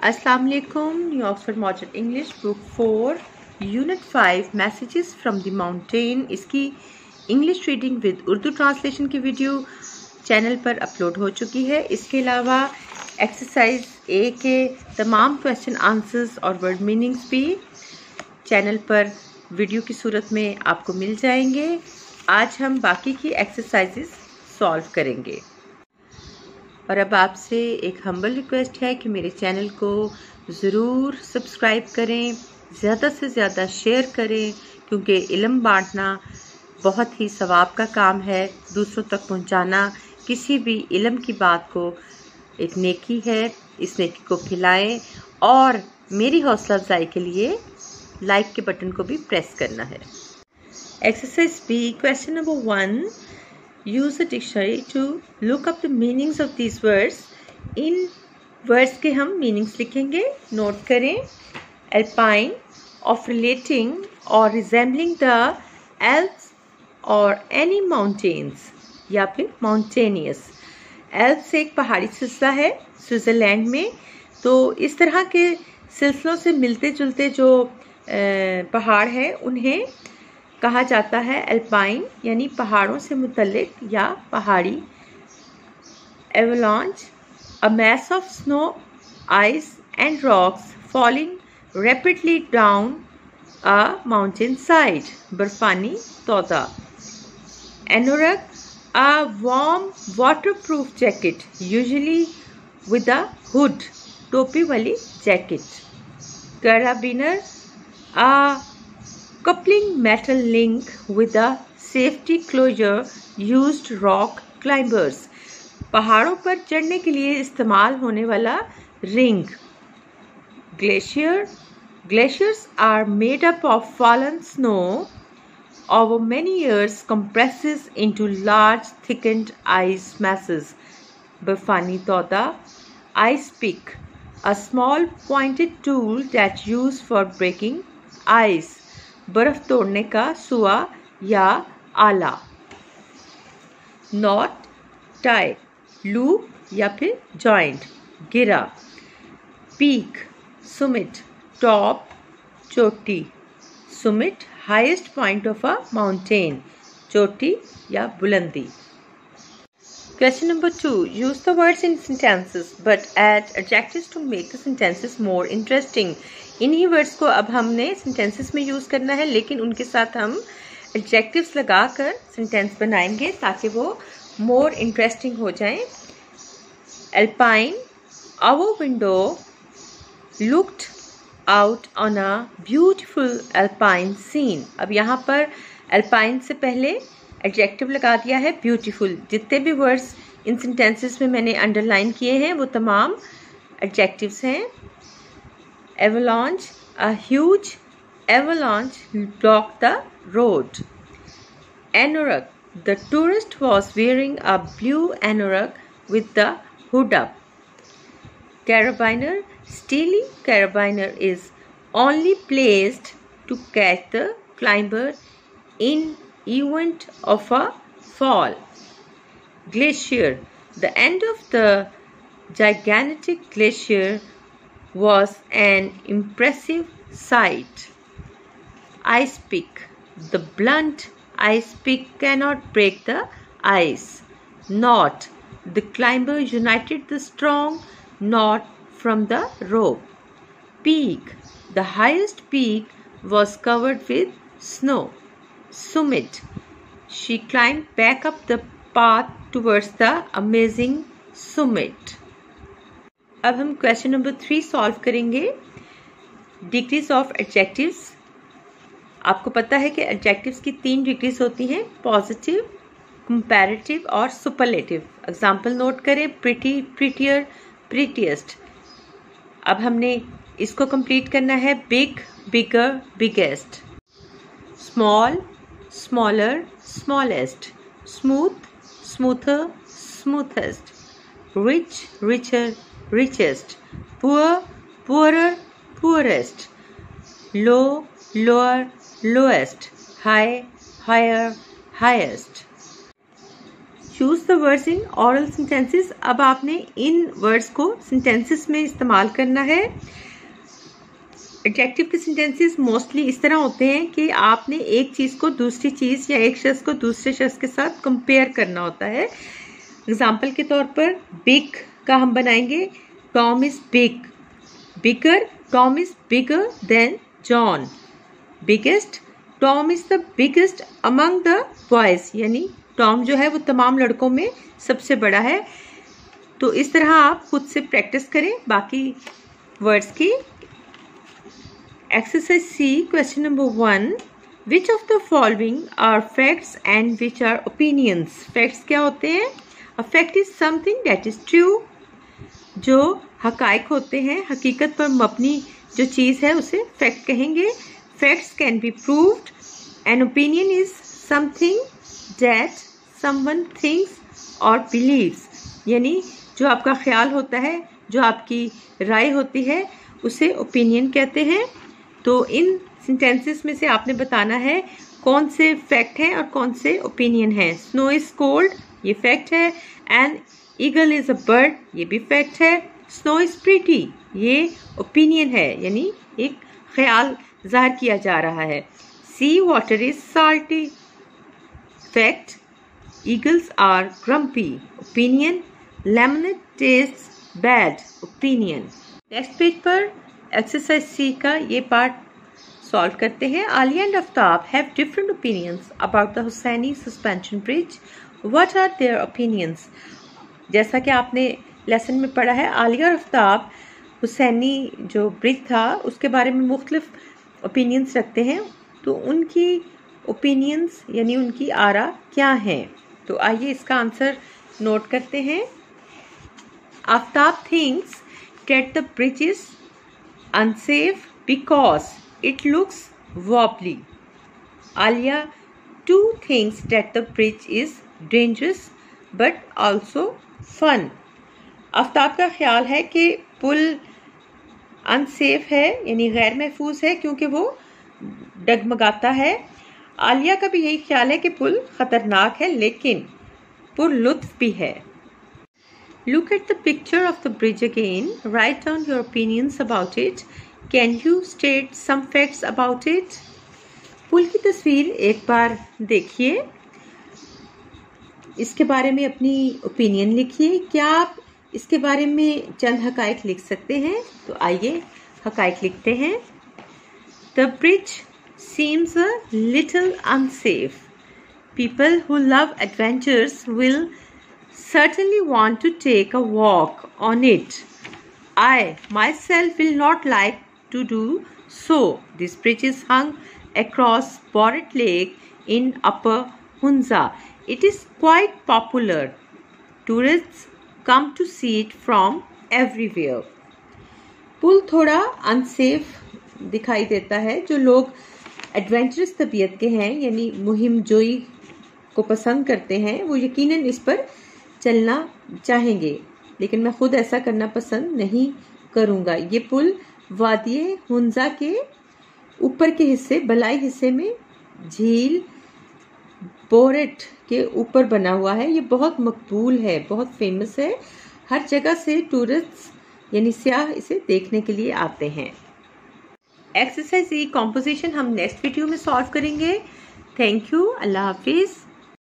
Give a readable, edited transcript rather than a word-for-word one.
अस्सलाम वालेकुम। New Oxford modern English book 4 unit 5 messages from the mountain. इसकी English reading with Urdu translation की video channel पर upload हो चुकी है। इसके अलावा एक्सरसाइज ए के तमाम क्वेश्चन आंसर्स और वर्ड मीनिंग्स भी चैनल पर वीडियो की सूरत में आपको मिल जाएंगे। आज हम बाकी की एक्सरसाइजेस सॉल्व करेंगे और अब आपसे एक हम्बल रिक्वेस्ट है कि मेरे चैनल को ज़रूर सब्सक्राइब करें, ज़्यादा से ज़्यादा शेयर करें, क्योंकि इल्म बांटना बहुत ही सवाब का काम है। दूसरों तक पहुंचाना किसी भी इल्म की बात को एक नेकी है। इस नेकी को खिलाएं और मेरी हौसला अफजाई के लिए लाइक के बटन को भी प्रेस करना है। Exercise B, question number 1, use the dictionary to look up the meanings of these words. In words के हम मीनिंग्स लिखेंगे, नोट करें। alpine of relating or resembling the Alps or any mountains या फिर mountainous. Alps एक पहाड़ी सिलसिला है स्विट्ज़रलैंड में, तो इस तरह के सिलसिलों से मिलते जुलते जो पहाड़ हैं उन्हें कहा जाता है अल्पाइन, यानी पहाड़ों से मुतल्लिक या पहाड़ी। Avalanche, a mass of snow, ice and rocks falling rapidly down a mountain side, बर्फानी तौदा। Anorak, a warm waterproof jacket usually with a hood, टोपी वाली jacket. Carabiner, a coupling metal link with a safety closure used rock climbers, पहाड़ों पर चढ़ने के लिए इस्तेमाल होने वाला ring. Glacier, glaciers are made up of fallen snow over many years compresses into large thickened ice masses, बर्फानी तौदा। ice pick, a small pointed tool that used for breaking ice, बर्फ तोड़ने का सुआ या आला। नॉट, टाई, लूप या फिर joint, गिरा। पीक, सुमिट, टॉप, चोटी। Sumit, highest point of a mountain, चोटी या बुलंदी। Question number 2. Use the words in sentences but add adjectives to make the sentences more interesting. इन्हीं वर्ड्स को अब हमने सेंटेंसेस में यूज़ करना है, लेकिन उनके साथ हम एडजेक्टिव्स लगाकर सेंटेंस बनाएंगे ताकि वो मोर इंटरेस्टिंग हो जाएं। Alpine, our window looked out on a beautiful alpine scene. अब यहाँ पर alpine से पहले एडजेक्टिव लगा दिया है ब्यूटीफुल। जितने भी वर्ड्स इन सेंटेंसेस में मैंने अंडरलाइन किए हैं वो तमाम एडजेक्टिव्स हैं। Avalanche, a huge avalanche blocked the road. Anorak, the tourist was wearing a blue anorak with the hood up. Carabiner, steely carabiner is only placed to catch the climber in event of a fall. Glacier, the end of the gigantic glacier was an impressive sight. Ice pick, the blunt ice pick cannot break the ice. Knot, the climber united the strong knot from the rope. Peak, the highest peak was covered with snow. Summit, she climbed back up the path towards the amazing summit. अब हम question number 3 solve करेंगे। Degrees of adjectives. आपको पता है कि adjectives की 3 degrees होती हैं, पॉजिटिव, कंपैरेटिव और सुपरलेटिव। एग्जाम्पल नोट करें, प्रिटी, प्रिटियर, प्रिटीएस्ट। अब हमने इसको कंप्लीट करना है। Big, bigger, biggest. Small, smaller, smallest. Smooth, smoother, smoothest. Rich, richer, richest. Poor, poorer, poorest. Low, lower, lowest. High, higher, highest. Choose the words in oral sentences. अब आपने इन words को sentences में इस्तेमाल करना है। एडजेक्टिव के सेंटेंसेस मोस्टली इस तरह होते हैं कि आपने एक चीज को दूसरी चीज या एक शख्स को दूसरे शख्स के साथ कंपेयर करना होता है। एग्जाम्पल के तौर पर बिग का हम बनाएंगे Tom is big, bigger Tom is bigger than John, biggest Tom is the biggest among the boys, यानी टॉम जो है वो तमाम लड़कों में सबसे बड़ा है। तो इस तरह आप खुद से प्रैक्टिस करें बाकी वर्ड्स की। Exercise C, question number 1, which of the following are facts and which are opinions. Facts क्या होते हैं? A fact is something that is true, जो हकायक होते हैं, हकीकत पर मबनी जो चीज़ है उसे फैक्ट कहेंगे। Facts can be proved. An opinion is something that someone thinks or believes, यानी जो आपका ख्याल होता है, जो आपकी राय होती है, उसे ओपिनियन कहते हैं। तो इन सेंटेंसेस में से आपने बताना है कौन से फैक्ट हैं और कौन से ओपिनियन हैं। स्नो इज कोल्ड, ये फैक्ट है। And eagle is a bird, ये भी फैक्ट है। स्नो इज प्रीटी, ये ओपिनियन है, यानी एक ख्याल जाहिर किया जा रहा है। Sea water is salty, fact, eagles are grumpy, opinion, lemonade tastes bad, opinion। Next page पर एक्सरसाइज सी का ये पार्ट सॉल्व करते हैं। Alia and Aftab have different opinions about the Husaini suspension bridge, what are their opinions. जैसा कि आपने lesson में पढ़ा है, आलिया और आफ्ताब हुसैनी जो ब्रिज था उसके बारे में मुख्तलिफ ओपिनियंस रखते हैं। तो उनकी ओपिनियंस यानी उनकी आरा क्या हैं? तो आइए इसका आंसर नोट करते हैं। Aftab thinks that the bridge is unsafe because it looks wobbly. Alia too thinks that the bridge is dangerous but also fun. Aftab का ख्याल है कि पुल अनसेफ है यानी गैर महफूज है क्योंकि वो डगमगाता है। आलिया का भी यही ख्याल है कि पुल खतरनाक है लेकिन पुरलुत्फ भी है। Look at the picture of the bridge again, write down your opinions about it, can you state some facts about it. पुल की तस्वीर एक बार देखिए, इसके बारे में अपनी ओपिनियन लिखिए। क्या आप इसके बारे में चंद हकायक लिख सकते हैं? तो आइए हकायक लिखते हैं। The bridge seems a little unsafe. People who love adventures will certainly want to take a walk on it. I myself will not like to do so. This bridge is hung across Borat Lake in Upper Hunza. It is quite popular. Tourists come to see it from everywhere. पुल थोड़ा unsafe दिखाई देता है। जो लोग adventurous तबीयत के हैं यानी मुहिम जोई को पसंद करते हैं वो यकीनन इस पर चलना चाहेंगे, लेकिन मैं खुद ऐसा करना पसंद नहीं करूँगा। ये पुल वादी हुंजा के ऊपर के हिस्से, बलाई हिस्से में झील बोरेट के ऊपर बना हुआ है। ये बहुत मकबूल है, बहुत फेमस है। हर जगह से टूरिस्ट यानी सियाह इसे देखने के लिए आते हैं। एक्सरसाइज ई कॉम्पोजिशन हम नेक्स्ट वीडियो में सॉल्व करेंगे। थैंक यू, अल्लाह हाफिज़।